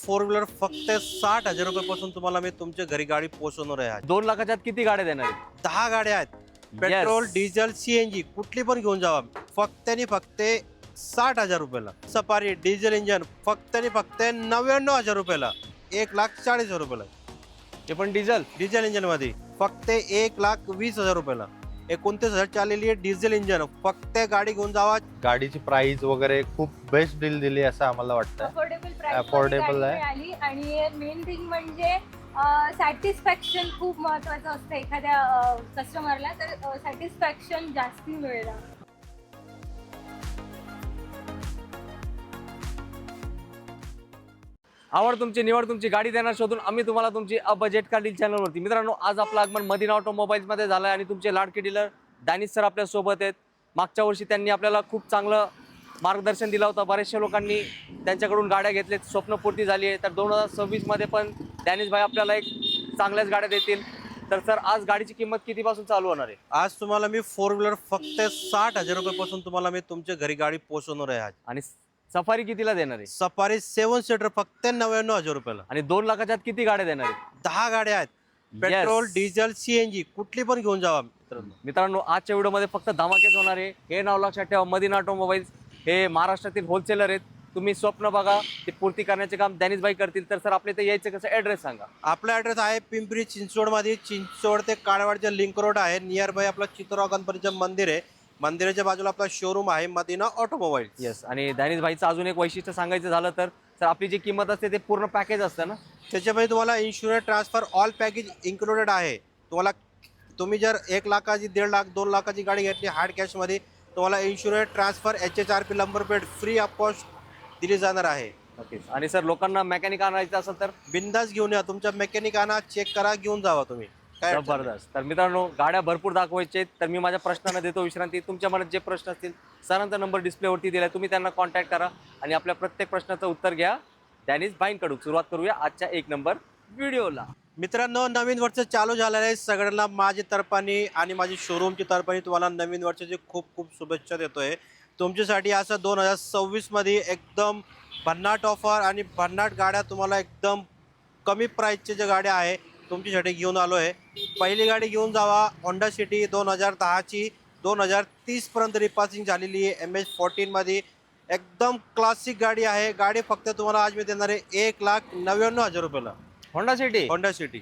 Four wheeler फक्त 60,000 रुपयापासून तुम्हाला मी तुमच्या घरी गाडी पोहोचवणार आहे. 2 लाखाच्या आत किती गाड्या देणार आहेत? 10 गाड्या आहेत. पेट्रोल, डिझेल, सीएनजी कुठली पण घेऊन जावा. फक्त आणि फक्त 60,000 रुपयाला. सफारी डिझेल इंजन फक्त आणि फक्त 99,000 रुपयाला. 1,40,000 रुपयाला. ते पण डिझेल. डिझेल इंजन मध्ये फक्त 1,20,000 रुपयाला. 29,000 चाललेली आहे डिझेल इंजन. फक्त गाडी घेऊन जावा. गाडीची प्राइस वगैरे खूप बेस्ट डील दिली असं आम्हाला वाटतं. अफोर्डेबल आहे. आली आणि मेन थिंग म्हणजे सॅटिस्फॅक्शन खूप महत्वाचं असतं एखाद्या कस्टमरला, तर सॅटिस्फॅक्शन जास्ती मिळेल. आवड तुमची, निवड तुमची, गाडी देणार शोधून आम्ही तुम्हाला तुमची बजेट कार डील चॅनलवरती. मित्रांनो, आज आपलं आगमन मदीना ऑटोमोबाईल्स मध्ये झालं आहे आणि तुमचे लाडके डीलर डॅनिश सर आपल्या सोबत आहेत. मागच्या वर्षी त्यांनी आपल्याला खूप चांगलं मार्गदर्शन दिलं होतं. बऱ्याचशा लोकांनी त्यांच्याकडून गाड्या घेतल्यात, स्वप्नपूर्ती झाली आहे. तर 2026 मध्ये पण डॅनिश भाई आपल्याला एक चांगल्याच गाड्या देतील. तर सर, आज गाडीची किंमत कितीपासून चालू होणार आहे? आज तुम्हाला मी फोर व्हीलर फक्त 60,000 रुपयापासून तुम्हाला मी तुमच्या घरी गाडी पोहोचवणार आहे. आज आणि सफारी कितीला देणार आहे? सफारी 7 सीटर फक्त 99,000 रुपयाला. आणि 2 लाखाच्या आत किती गाड्या देणार आहे? 10 गाड्या आहेत. पेट्रोल, डिझेल, सीएनजी कुठली पण घेऊन जावा. मित्रांनो, आजच्या व्हिडिओमध्ये फक्त धमाकेच होणार आहे. हे नाव लक्षात ठेवा, मदीना ऑटोमोबाईल्स हे महाराष्ट्रातील होलसेलर आहेत. तुम्ही स्वप्न बघा, ते पूर्ती करण्याचे काम डॅनिश भाई करतील. तर सर, आपल्या इथे यायचं कसं, ॲड्रेस सांगा. आपला ॲड्रेस आहे पिंपरी चिंचवड मध्ये. चिंचवड ते काळवाडच्या लिंक रोड आहे. नियर बाय आपला चित्रराव गणपतीचं मंदिर आहे. मंदिराच्या बाजूला आपला शोरूम आहे मदीना ऑटोमोबाईल. येस. आणि डॅनिश भाईचं अजून एक वैशिष्ट्य सांगायचं झालं तर सर, आपली जी किंमत असते ते पूर्ण पॅकेज असतं ना. त्याच्यामध्ये तुम्हाला insurance, transfer, all package included आहे. तुम्ही जर 1 लाखाची, 1.5 लाख, 2 लाखाची गाडी घेतली हार्ड कॅशमध्ये, तुम्हाला insurance, transfer, HHRP number plate free of cost दिली जाणार आहे. नक्कीच. आणि सर, लोकांना मेकॅनिक आणायचं असेल तर बिंदास घेऊन या. तुमच्या मेकॅनिक आणा, चेक करा, घेऊन जावा तुम्ही. काय अडचण नाही. जबरदस्त. तर मित्रांनो, गाड्या भरपूर दाखवायचे आहेत. तर मी माझ्या प्रश्नांना देतो विश्रांती. तुमच्या मनात जे प्रश्न असतील, सरांचा नंबर डिस्प्लेवरती दिलाय, तुम्ही त्यांना कॉन्टॅक्ट करा आणि आपल्या प्रत्येक प्रश्नाचं उत्तर घ्या डॅनिश भाईंकडून. सुरुवात करूया आजच्या 1 नंबर व्हिडिओला. मित्रांनो, नवीन वर्ष चालू झालेलं आहे. सगळ्यांना माझ्या तर्फाने आणि माझी शोरूमची तर्फाने तुम्हाला नवीन वर्षाची खूप खूप शुभेच्छा देतोय. तुमच्यासाठी असं 2026 मध्ये एकदम भन्नाट ऑफर आणि भन्नाट गाड्या तुम्हाला एकदम कमी प्राईसच्या ज्या गाड्या आहे तुमच्यासाठी घेऊन आलो आहे. पहिली गाडी घेऊन जावा, होंडा सिटी 2010ची. 2030 पर्यंत रिपासिंग झालेली आहे. MS14 मध्ये एकदम क्लासिक गाडी आहे. गाडी फक्त तुम्हाला आज मी देणार आहे 1,99,000 रुपयाला. Honda City. Honda City.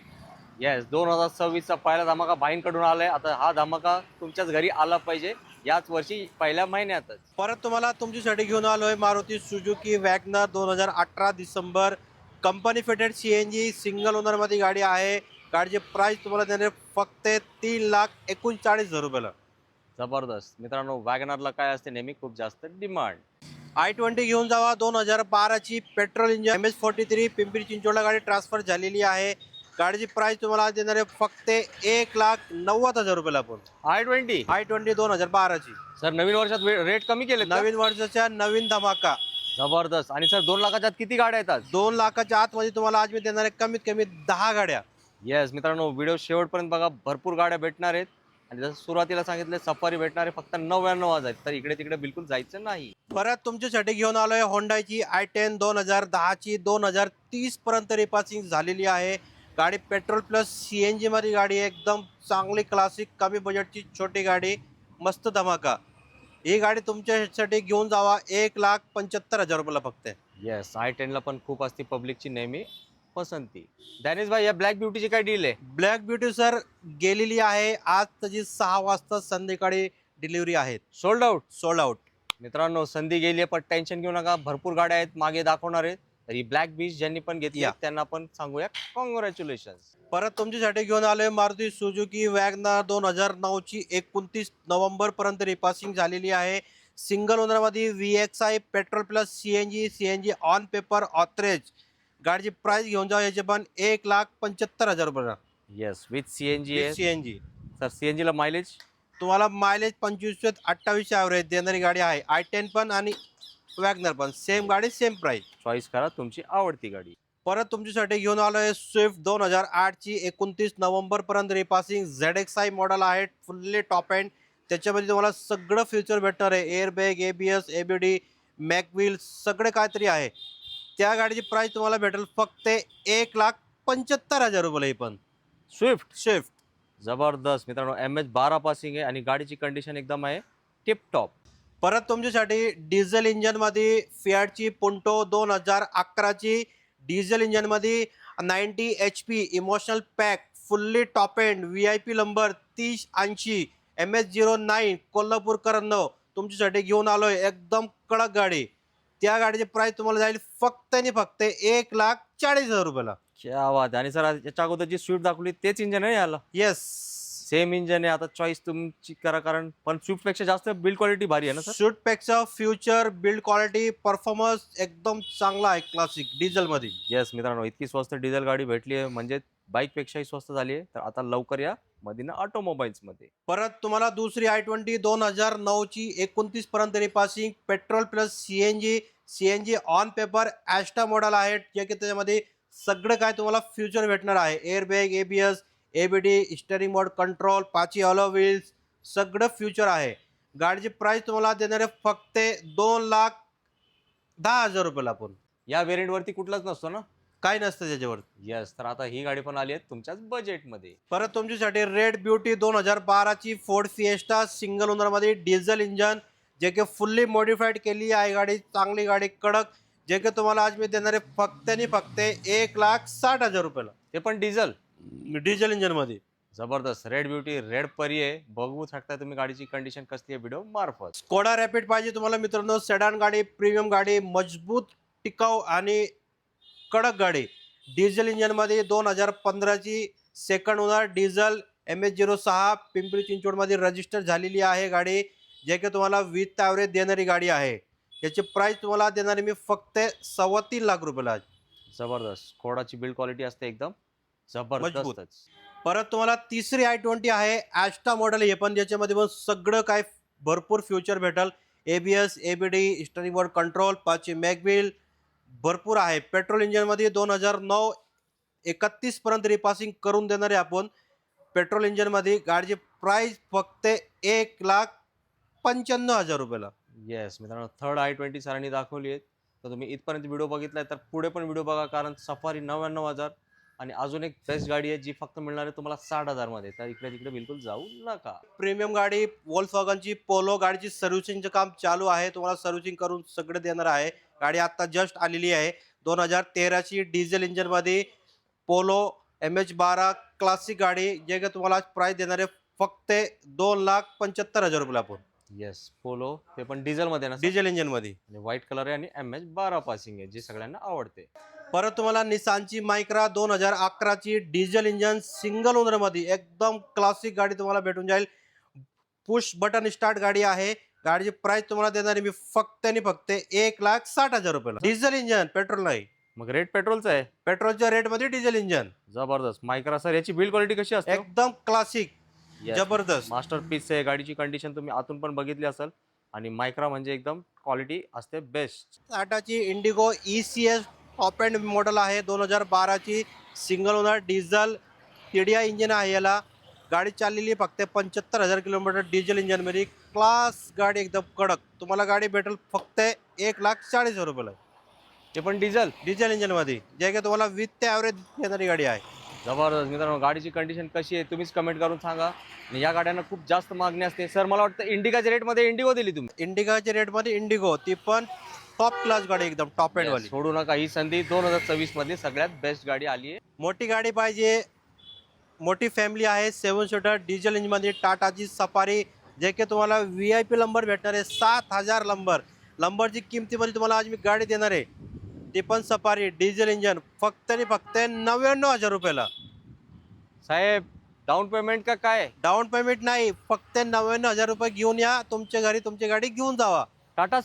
Yes. 2026चा पहिला धमाका भाईंकडून आलाय. आता हा धमाका तुमच्याच घरी आला पाहिजे याच वर्षी पहिल्या महिन्यातच. परत तुम्हाला तुमच्यासाठी घेऊन आलो आहे Maruti Suzuki WagonR 2018 December. Company fitted CNG single ओनरमध्ये गाडी आहे. गाडीची प्राइस तुम्हाला देणार फक्त 3,39,000 रुपयाला. जबरदस्त. मित्रांनो, वॅगनरला काय असते, नेहमी खूप जास्त डिमांड. i20 घेऊन जावा. 2012ची पेट्रोल इंजिन. MS43 पिंपरी चिंचवडला गाडी ट्रान्सफर झालेली आहे. गाडीची प्राइस तुम्हाला देणार आहे फक्त 1,90,000 रुपयाला. आपण i20 2012ची. सर, नवीन वर्षात रेट कमी केले. नवीन वर्षाच्या नवीन धमाका. जबरदस्त. आणि सर, 2 लाखाच्या आत किती गाड्या येतात? 2 लाखाच्या आतमध्ये तुम्हाला आज मी देणार आहे कमीत कमी 10 गाड्या. येस. मित्रांनो, व्हिडिओ शेवटपर्यंत बघा, भरपूर गाड्या भेटणार आहेत. आणि जसं सुरुवातीला सांगितलं, सफारी भेटणार आहे फक्त 99,000. तर इकडे तिकडे बिलकुल जायचं नाही. परत तुमच्यासाठी घेऊन आलोय होंडाची i10 2010ची. 2030 पर्यंत रिपासिंग झालेली आहे. गाडी पेट्रोल प्लस CNG मध्ये गाडी आहे. एकदम चांगली क्लासिक कमी बजेटची छोटी गाडी, मस्त धमाका. ही गाडी तुमच्यासाठी घेऊन जावा 1,75,000 रुपयाला फक्त. येस. i10 ला पण खूप असते पब्लिकची नेहमी पसंती. डॅनिश भाई, या ब्लॅक ब्युटीची काय डील आहे? ब्लॅक ब्युटी सर गेलेली आहे. आज त्याची 6 वाजता संध्याकाळी डिलिव्हरी आहेत. Sold out. Sold out. मित्रांनो, संधी गेली आहे, पण टेन्शन घेऊ नका. भरपूर गाड्या आहेत, मागे दाखवणार आहेत. तर ही ब्लॅक बीच ज्यांनी पण घेतली त्यांना पण सांगूया कॉंग्रॅच्युलेशन. परत तुमच्यासाठी घेऊन आलोय मारुती सुझुकी वॅगनर 2009ची. 29 नोव्हेंबर पर्यंत रिपासिंग झालेली आहे. सिंगल ओनरमध्ये VXI petrol plus CNG on paper ऑथरेज. गाडीची प्राइस घेऊन जाऊ याचे पण 1,75,000 रुपयाला. Yes. With CNG. CNG. Sir, CNG ला मायलेज तुम्हाला मायलेज 25 ते 28 ॲव्हरेज देणारी गाडी आहे. i10 पण आणि वॅगनर पण सेम गाडी, सेम प्राइस. चॉईस करा तुमची आवडती गाडी. परत तुमच्यासाठी घेऊन आलोय स्विफ्ट 2008ची. 29 नोव्हेंबर पर्यंत रिपासिंग. ZXI मॉडेल आहे, फुल्ली टॉप एंड. त्याच्यामध्ये तुम्हाला सगळं फीचर भेटणार आहे. एअरबॅग, ABS, ABD, मॅकव्हील सगळे काहीतरी आहे. त्या गाडीची प्राइस तुम्हाला भेटेल फक्त 1,75,000 रुपयाला. ही पण स्विफ्ट. जबरदस्त मित्रांनो, MH12 पासिंग आहे आणि गाडीची कंडिशन एकदम आहे टिप टॉप. परत तुमच्यासाठी डिझेल इंजनमध्ये फियाटची पुंटो 2011ची डिझेल इंजनमध्ये 90 HP emotional pack fully top end VIP number 3080 MS09 Kolhapur करंदव तुमच्यासाठी घेऊन आलोय. एकदम कडक गाडी. त्या गाडीची प्राइस तुम्हाला जाईल फक्त आणि फक्त 1,40,000 रुपयाला. क्या बात आहे. आणि सर याच्या अगोदर जी स्विफ्ट दाखवली तेच इंजन आहे याला? येस, सेम इंजन आहे. आता चॉईस तुमची करा, कारण पण स्विफ्ट पेक्षा जास्त बिल्ड क्वालिटी भारी आहे ना सर? स्विफ्ट पेक्षा फ्युचर बिल्ड क्वालिटी परफॉर्मन्स एकदम चांगला आहे क्लासिक डिझेल मध्ये. येस मित्रांनो, इतकी स्वस्त डिझेल गाडी भेटली आहे म्हणजे बाईक पेक्षाही स्वस्त झाली आहे. तर आता लवकर या मदीना ऑटोमोबाईल्स मध्ये. परत तुम्हाला दुसरी i20 2009 ची 29 पर्यंत passing petrol plus CNG on paper Asta model आहे, जे की त्याच्यामध्ये सगळं काय तुम्हाला फ्युचर भेटणार आहे. एअरबॅग, ABS, ABD, स्टेअरिंग मोड कंट्रोल, 5 अलॉय व्हील्स, सगळं फ्युचर आहे. गाडीची प्राइस तुम्हाला देणार आहे फक्त 2,10,000 रुपयाला. आपण या व्हेरियंट वरती कुठलाच नसतो ना? काय नसतं त्याच्यावर. येस, तर आता ही गाडी पण आली आहे तुमच्याच बजेटमध्ये. परत तुमच्यासाठी रेड ब्युटी 2012ची फोर्ड फिएस्टा सिंगल ओनरमध्ये डिझेल इंजन, जे की फुल्ली मॉडिफाईड केली आहे गाडी. चांगली गाडी, कडक, जे की तुम्हाला आज मी देणार आहे फक्त आणि फक्त 1,60,000 रुपयाला. ते पण डिझेल इंजन मध्ये. जबरदस्त. रेड ब्युटी, रेड परी आहे. बघू शकता तुम्ही गाडीची कंडिशन कसली आहे व्हिडिओ मार्फत. स्कोडा रॅपिड पाहिजे तुम्हाला मित्रांनो, सेडान गाडी, प्रीमियम गाडी, मजबूत, टिकाऊ आणि कडक गाडी. डिझेल इंजनमध्ये 2015ची second owner diesel MS06 Pimpri चिंचवडमध्ये रजिस्टर झालेली आहे गाडी, जे की तुम्हाला विथ ॲव्हरेज देणारी गाडी आहे. याची प्राइस तुम्हाला देणारी मी फक्त 3.25 लाख रुपयाला. जबरदस्त. स्कोडाची बिल्ड क्वालिटी असते एकदम जबरदस्तच. परत तुम्हाला तिसरी i20 आहे ॲस्टा मॉडेल. हे पण ज्याच्यामध्ये पण सगळं काय भरपूर फ्युचर भेटल. ABS, ABD, steering board control, 5 मॅगव्हील भरपूर आहे. पेट्रोल इंजनमध्ये 2009 31 पर्यंत रिपासिंग करून देणार आहे आपण पेट्रोल इंजनमध्ये. गाडीची प्राइस फक्त 1,95,000 रुपयाला. येस मित्रांनो, थर्ड i20 सरांनी दाखवली आहे. तर तुम्ही इथपर्यंत व्हिडिओ बघितलाय तर पुढे पण व्हिडिओ बघा, कारण सफारी 99,000 आणि अजून एक बेस्ट गाडी आहे जी फक्त मिळणार आहे तुम्हाला 60,000 मध्ये. तर इकडे तिकडे बिलकुल जाऊ नका. प्रीमियम गाडी वॉल्क्सवॅगनची पोलो गाडीची सर्व्हिसिंगचं काम चालू आहे. तुम्हाला सर्व्हिसिंग करून सगळं देणार आहे. गाडी आता जस्ट आलेली आहे. 2013ची डिझेल इंजनमध्ये पोलो MH12 क्लासिक गाडी, जे की तुम्हाला प्राइस देणार आहे फक्त 2,75,000 रुपयाला आपण. येस, पोलो ते पण डिझेल मध्ये ना? डिझेल इंजन मध्ये. आणि व्हाईट कलर आहे आणि MH12 पासिंग आहे, जे सगळ्यांना आवडते. परत तुम्हाला निसानची मायक्रा 2011ची डिझेल इंजन सिंगल ओनर मध्ये एकदम क्लासिक गाडी तुम्हाला भेटून जाईल. पुश बटन स्टार्ट गाडी आहे. गाडीची प्राइस तुम्हाला देणार आहे मी फक्त आणि फक्त 1,60,000 रुपयाला. डिझेल इंजन, पेट्रोल नाही. मग रेट पेट्रोलचा आहे? पेट्रोलच्या रेट मध्ये डिझेल इंजन. जबरदस्त. मायक्रा सर, याची बिल्ड क्वालिटी कशी असते? एकदम क्लासिक, जबरदस्त. मास्टरपीस आहे. गाडीची कंडिशन तुम्ही आतून पण बघितली असेल. आणि मायक्रा म्हणजे एकदम क्वालिटी असते बेस्ट. टाटाची Indigo ECS top end model आहे. 2012ची single owner diesel TDI engine आहे याला. गाडी चाललेली फक्त 75,000 किलोमीटर डिझेल इंजनमध्ये. क्लास गाडी, एकदम कडक. तुम्हाला गाडी भेटेल फक्त 1,40,000 रुपयाला. ते पण डिझेल इंजनमध्ये, जे की तुम्हाला विथ ॲव्हरेज देणारी गाडी आहे. जबरदस्त. मित्रांनो, गाडीची कंडिशन कशी आहे तुम्हीच कमेंट करून सांगा. आणि या गाड्यांना खूप जास्त मागणी असते. सर, मला वाटतं इंडिकाच्या रेटमध्ये इंडिगो दिली तुम्ही? इंडिकाच्या रेटमध्ये इंडिगो, ती पण टॉप क्लास गाडी, एकदम टॉप एंड वाली. सोडू नका ही संधी. 2024 मध्ये सगळ्यात बेस्ट गाडी आली आहे. मोठी गाडी पाहिजे, मोठी फॅमिली आहे, 7 सीटर डिझेल इंजनमध्ये टाटाची सफारी, जे की तुम्हाला VIP नंबर भेटणार आहे. 7,000 नंबरची किमतीमध्ये तुम्हाला आज मी गाडी देणार आहे. ती पण सफारी डिझेल इंजन फक्त आणि फक्त 99,000 रुपयाला. साहेब, डाऊन पेमेंट का काय? डाऊन पेमेंट नाही, फक्त 99,000 रुपये घेऊन या. तुमच्या घरी तुमची गाडी घेऊन जावा. Tata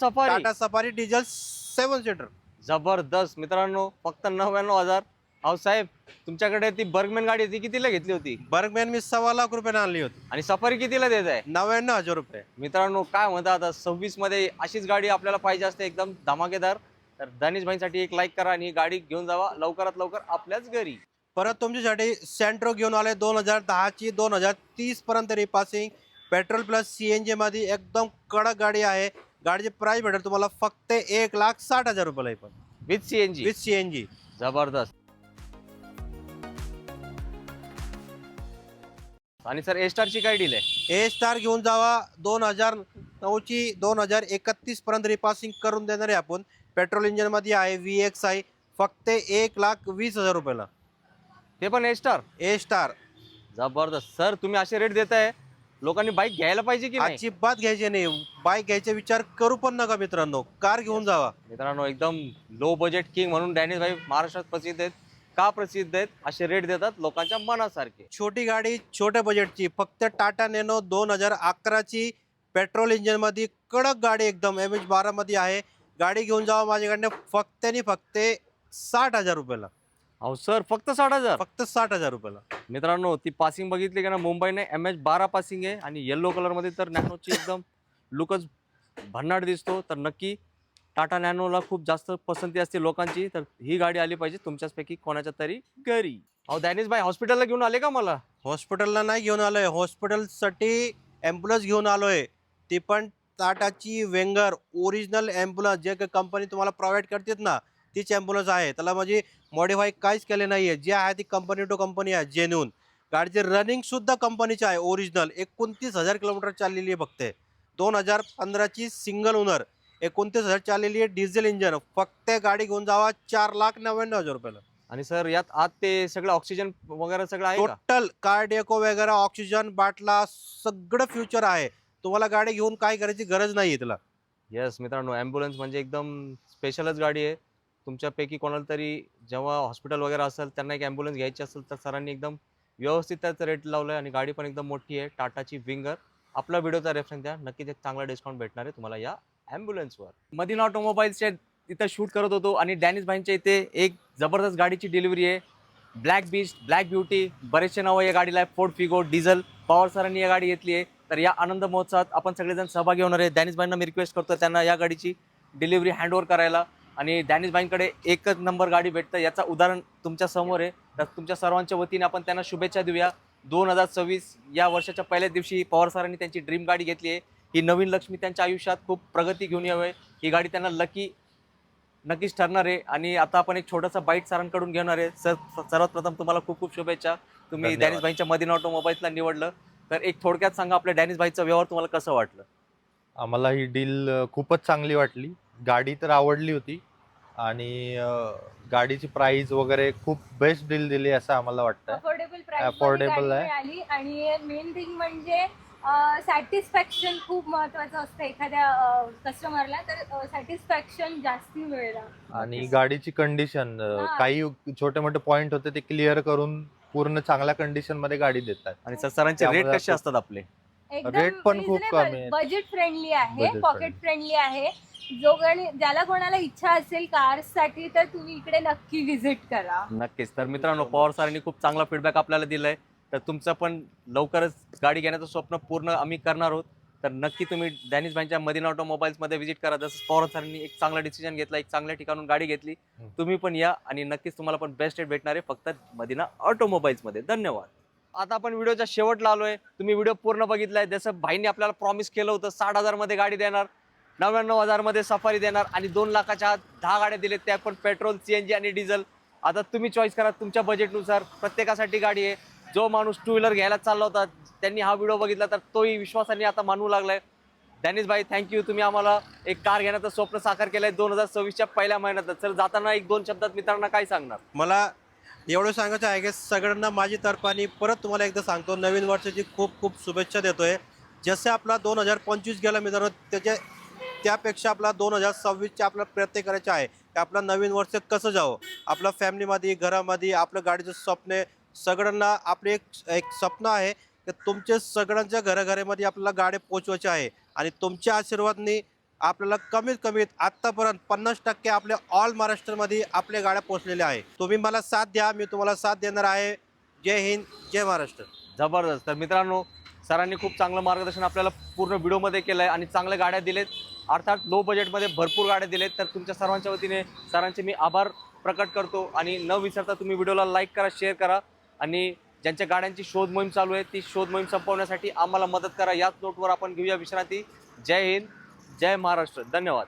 Safari diesel 7 seater. जबरदस्त. मित्रांनो, फक्त 99,000. अहो साहेब, तुमच्याकडे ती बर्गमॅन गाडी होती, कितीला घेतली होती? बर्गमॅन मी 1.25 लाख रुपयाने आणली होती. आणि सफारी कितीला देत आहे? 99,000 रुपये. मित्रांनो, काय म्हणता, आता 26 मध्ये अशीच गाडी आपल्याला पाहिजे असते, एकदम धमाकेदार. तर दानिश भाईंसाठी एक लाईक करा आणि ही गाडी घेऊन जावा लवकरात लवकर आपल्याच घरी. परत तुमच्यासाठी सेंट्रो घेऊन आले. 2010ची 2030 पर्यंत रिपासिंग, पेट्रोल प्लस CNG मध्ये एकदम कडक गाडी आहे. गाडीची प्राइस भेटेल तुम्हाला फक्त 1,60,000 रुपयाला. पण विथ सीएनजी. With CNG. जबरदस्त. आणि सर ए स्टारची काय डील आहे? ए स्टार घेऊन जावा. 2009ची 2031 पर्यंत रिपासिंग करून देणार आहे आपण. पेट्रोल इंजिन मध्ये आहे, VX आहे. फक्त 1,20,000 रुपयाला ते पण ए स्टार. ए स्टार. जबरदस्त. सर तुम्ही असे रेट देताय, लोकांनी बाईक घ्यायला पाहिजे की नाही? अजिबात घ्यायचे नाही. बाईक घ्यायचा विचार करू पण नका मित्रांनो. कार घेऊन जावा. मित्रांनो एकदम लो बजेट किंग म्हणून डॅनिश भाई महाराष्ट्रात प्रसिद्ध आहेत. का प्रसिद्ध आहेत? असे रेट देतात लोकांच्या मनासारखे. छोटी गाडी छोट्या बजेटची, फक्त टाटा नॅनो 2011ची पेट्रोल इंजिन मध्ये कडक गाडी एकदम MH12 मध्ये आहे. गाडी घेऊन जावा माझ्याकडनं फक्त आणि फक्त 60,000 रुपयाला. अहो सर फक्त 60,000. फक्त 60,000 रुपयाला. मित्रांनो ती पासिंग बघितली का ना, मुंबईने MH12 पासिंग आहे आणि येल्लो कलर मध्ये तर नॅनोची एकदम लुकच भन्नाट दिसतो. तर नक्की टाटा नॅनोला खूप जास्त पसंती असते लोकांची. तर ही गाडी आली पाहिजे तुमच्याचपैकी कोणाच्या तरी घरी. अहो डॅनिश भाई हॉस्पिटलला घेऊन आले का मला? हॉस्पिटलला नाही घेऊन आलोय, हॉस्पिटलसाठी ॲम्ब्युलन्स घेऊन आलोय. ती पण टाटाची वेंगर ओरिजिनल ॲम्ब्युलन्स, जे कंपनी तुम्हाला प्रोव्हाइड करते ना तीच ॲम्ब्युलन्स आहे. त्याला म्हणजे मॉडिफाय काहीच केले नाही आहे. जे आहे ती कंपनी टू कंपनी आहे, जेन्युन. गाडीची रनिंग सुद्धा कंपनीची आहे ओरिजिनल. 29,000 किलोमीटर चाललेली आहे फक्त. 2015ची सिंगल ओनर, 29,000 चाललेली आहे. Diesel engine. फक्त गाडी घेऊन जावा 4,99,000 रुपयाला. आणि सर यात आत ते सगळं ऑक्सिजन वगैरे सगळं आहे का? टोटल कार्डिओको वगैरे, ऑक्सिजन बाटला, सगळं फ्युचर आहे. तुम्हाला गाडी घेऊन काय करायची गरज नाही आहे त्याला. येस मित्रांनो, ॲम्ब्युलन्स म्हणजे एकदम स्पेशलच गाडी आहे. तुमच्यापैकी कोणाला तरी जेव्हा हॉस्पिटल वगैरे असेल त्यांना एक ॲम्ब्युलन्स घ्यायची असेल तर सरांनी एकदम व्यवस्थित त्याचं रेट लावलं आहे. आणि गाडी पण एकदम मोठी आहे, टाटाची विंगर. आपला व्हिडिओचा रेफरन्स द्या, नक्कीच एक चांगला डिस्काउंट भेटणार आहे तुम्हाला या ॲम्ब्युलन्सवर. मदीना ऑटोमोबाईल्सच्या इथं शूट करत होतो आणि डॅनिश भाईंच्या इथे एक जबरदस्त गाडीची डिलिव्हरी आहे. ब्लॅक बीस्ट, ब्लॅक ब्युटी, बरेचसे नावं या गाडीला आहे. Ford Figo, diesel. पवार सरांनी या गाडी घेतली आहे. तर या आनंद महोत्सवात आपण सगळेजण सहभागी होणार आहे. डॅनिश भाईंना मी रिक्वेस्ट करतो त्यांना या गाडीची डिलिव्हरी हँडओव्हर करायला. आणि डॅनिश भाईंकडे एकच नंबर गाडी भेटतं याचं उदाहरण तुमच्या समोर आहे. तर तुमच्या सर्वांच्या वतीने आपण त्यांना शुभेच्छा देऊया. 2026 या वर्षाच्या पहिल्याच दिवशी पवार सरांनी त्यांची ड्रीम गाडी घेतली आहे. ही नवीन लक्ष्मी त्यांच्या आयुष्यात खूप प्रगती घेऊन यावे. ही गाडी त्यांना नक्कीच ठरणार आहे. आणि आता आपण एक छोटासा बाईट सरांकडून घेणार आहे. सर सर्वात प्रथम तुम्हाला खूप खूप शुभेच्छा. तुम्ही धन्यवाद. डॅनिश भाईंच्या मदीना ऑटोमोबाईल्सला निवडलं. तर एक थोडक्यात सांगा आपल्या डॅनिश भाईचा व्यवहार तुम्हाला कसं वाटलं? आम्हाला ही डील खूपच चांगली वाटली. गाडी तर आवडली होती आणि गाडीची प्राइस वगैरे खूप बेस्ट डील दिली असं आम्हाला वाटतं. अफोर्डेबल प्राइस Affordable आहे. मिळाली. आणि मेन थिंग म्हणजे सॅटिस्फॅक्शन खूप महत्वाचं असतं एखाद्या कस्टमरला. तर सॅटिस्फॅक्शन जास्ती मिळालं. आणि गाडीची कंडिशन, हा. काही छोटे मोठे पॉइंट होते ते क्लिअर करून पूर्ण चांगल्या कंडिशन मध्ये गाडी देतात. आणि सर सरांचे रेट त्यामुळे कसे असतात आपले? Rate पण खूप कमी आहे. बजेट फ्रेंडली आहे, Budget पॉकेट friendly. फ्रेंडली आहे. ज्याला कोणाला इच्छा असेल साठी तर तुम्ही इकडे नक्की व्हिजिट करा. नक्कीच. तर मित्रांनो पवार सरांनी खूप चांगला फीडबॅक आपल्याला दिलाय. तर तुमचं पण लवकरच गाडी घेण्याचं स्वप्न पूर्ण आम्ही करणार आहोत. तर नक्की तुम्ही डॅनिश भाईंच्या मदीना ऑटोमोबाईल्समध्ये व्हिजिट करा. जसं पवार सरांनी एक चांगला डिसिजन घेतला, एक चांगल्या ठिकाणून गाडी घेतली. तुम्ही पण या आणि नक्कीच तुम्हाला पण बेस्ट रेट भेटणार आहे फक्त मदीना ऑटोमोबाईल्समध्ये. धन्यवाद. आता आपण व्हिडिओच्या शेवटला आलोय. तुम्ही व्हिडिओ पूर्ण बघितलाय. जसं भाईंनी आपल्याला प्रॉमिस केलं होतं 60,000 मध्ये गाडी देणार, 99,000 मध्ये सफारी देणार आणि 2 लाखाच्या आत 10 गाड्या दिल्या, त्या पण पेट्रोल, CNG आणि डिझेल. आता तुम्ही चॉईस करा तुमच्या बजेटनुसार. प्रत्येकासाठी गाडी आहे. जो माणूस 2 व्हीलर घ्यायला चालला होता त्यांनी हा व्हिडिओ बघितला तर तोही विश्वासाने आता मानू लागलाय. डॅनिश भाई थँक्यू. तुम्ही आम्हाला एक कार घेण्याचं स्वप्न साकार केलंय 2026च्या पहिल्या महिन्यात. चल जाताना 1-2 शब्दात मित्रांना काय सांगणार? मला एवढं सांगायचं आहे की सगळ्यांना माझी तर्फाने परत तुम्हाला एकदा सांगतो, नवीन वर्षाची खूप खूप शुभेच्छा देतोय. जसे आपला 2025 गेला मित्रांनो, त्यापेक्षा आपला 2026चे आपला प्रयत्न करायचे आहे की आपला नवीन वर्ष कसं जावं. आपल्या फॅमिलीमध्ये, घरामध्ये आपलं गाडीचं स्वप्न सगळ्यांना आपले एक स्वप्न आहे की तुमचे सगळ्यांच्या घराघरामध्ये आपल्याला गाडी पोचवायची आहे. आणि तुमच्या आशीर्वादाने आपल्याला कमीत कमी आत्तापर्यंत 50% आपल्या ऑल महाराष्ट्रामध्ये आपल्या गाड्या पोहोचलेल्या आहे. तुम्ही मला साथ द्या, मी तुम्हाला साथ देणार आहे. जय हिंद, जय महाराष्ट्र. जबरदस्त. तर मित्रांनो सरांनी खूप चांगलं मार्गदर्शन आपल्याला पूर्ण व्हिडिओमध्ये केलं आहे आणि चांगल्या गाड्या दिलेत, अर्थात लो बजेटमध्ये भरपूर गाड्या दिलेत. तर तुमच्या सर्वांच्या वतीने सरांचे मी आभार प्रकट करतो. आणि न विसरता तुम्ही व्हिडिओला लाईक करा, शेअर करा आणि ज्यांच्या गाड्यांची शोध मोहीम चालू आहे ती शोध मोहीम संपवण्यासाठी आम्हाला मदत करा. याच नोटवर आपण घेऊया विश्रांती. जय हिंद, जय महाराष्ट्र. धन्यवाद.